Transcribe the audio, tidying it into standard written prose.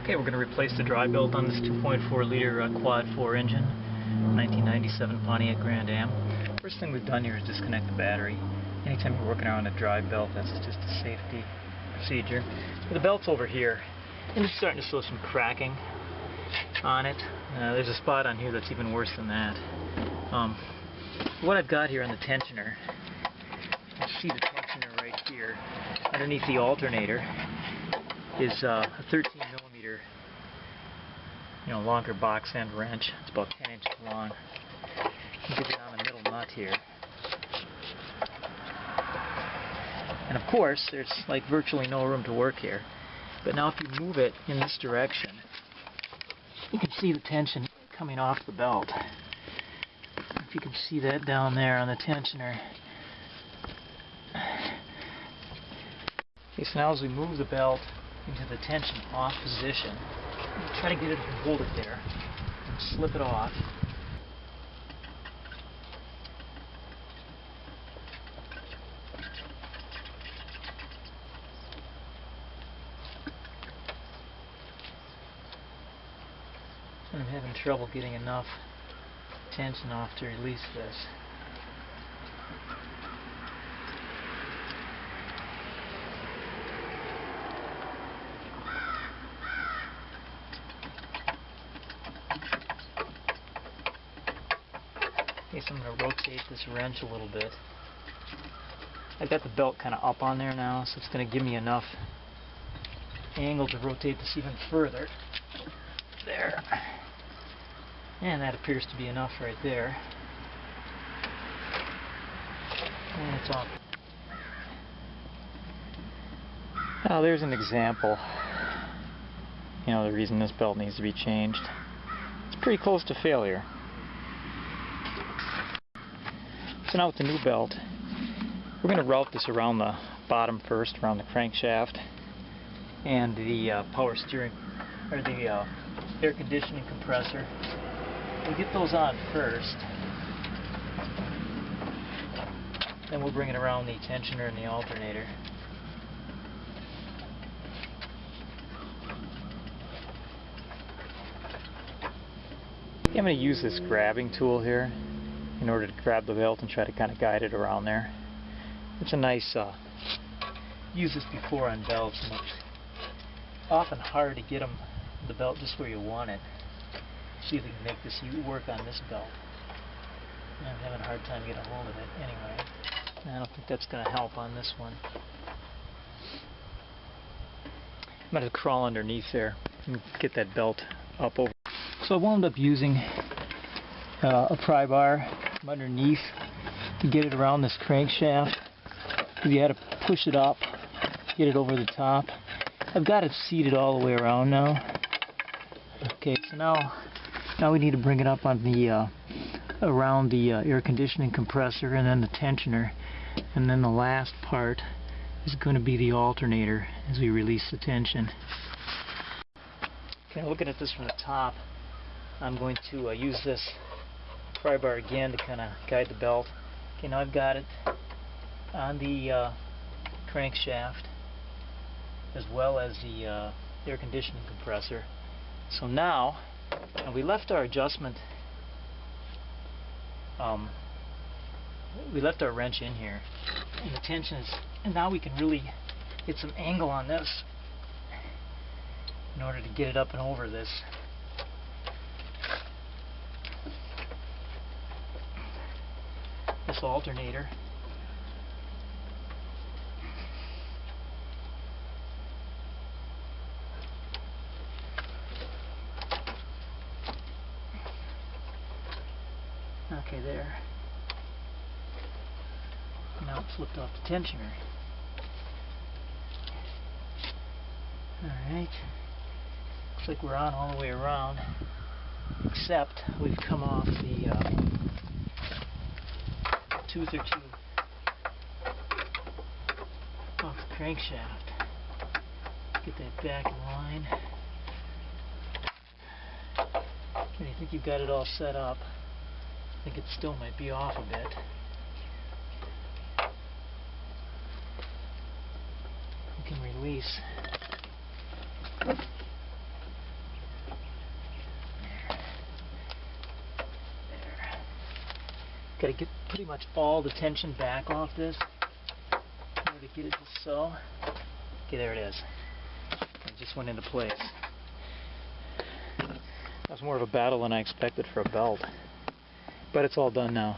Okay, we're going to replace the dry belt on this 2.4 liter quad 4 engine, 1997 Pontiac Grand Am. First thing we've done here is disconnect the battery. Anytime you're working around a dry belt, that's just a safety procedure. But the belt's over here, and it's starting to show some cracking on it. There's a spot on here that's even worse than that. What I've got here on the tensioner, you see the tensioner right here, underneath the alternator, is a 13 millimeter, longer box end wrench. It's about 10 inches long. You get it on the middle nut here. And of course, there's like virtually no room to work here. But now if you move it in this direction, you can see the tension coming off the belt. If you can see that down there on the tensioner. Okay, so now as we move the belt into the tension off position, try to get it to hold it there and slip it off. I'm having trouble getting enough tension off to release this. Okay, so I'm going to rotate this wrench a little bit. I've got the belt kind of up on there now, so it's going to give me enough angle to rotate this even further. There. And that appears to be enough right there. And it's off. Now there's an example. The reason this belt needs to be changed. It's pretty close to failure. So now with the new belt, we're going to route this around the bottom first, around the crankshaft, and the power steering, or the air conditioning compressor. We'll get those on first, then we'll bring it around the tensioner and the alternator. I'm going to use this grabbing tool here in order to grab the belt and try to kind of guide it around there. It's a nice, used this before on belts, and it's often hard to get the belt just where you want it. See if we can make this work on this belt. I'm having a hard time getting a hold of it anyway. I don't think that's going to help on this one. I'm going to crawl underneath there and get that belt up over. So I wound up using a pry bar from underneath to get it around this crankshaft. You had to push it up, get it over the top. I've got it seated all the way around now. Okay, so now we need to bring it up on the around the air conditioning compressor and then the tensioner, and then the last part is going to be the alternator as we release the tension. Okay, looking at this from the top, I'm going to use this pry bar again to kind of guide the belt. Okay, now I've got it on the crankshaft as well as the air conditioning compressor. So now, we left our adjustment, we left our wrench in here, and the tension is, and now we can really get some angle on this in order to get it up and over this. This alternator. Okay, there. Now it flipped off the tensioner. Alright. Looks like we're on all the way around, except we've come off the tooth or two off the crankshaft. Get that back in line. And I think you've got it all set up. I think it still might be off a bit. We can release Got to get pretty much all the tension back off this in order to get it just so. Okay, there it is. It just went into place. That was more of a battle than I expected for a belt. But it's all done now.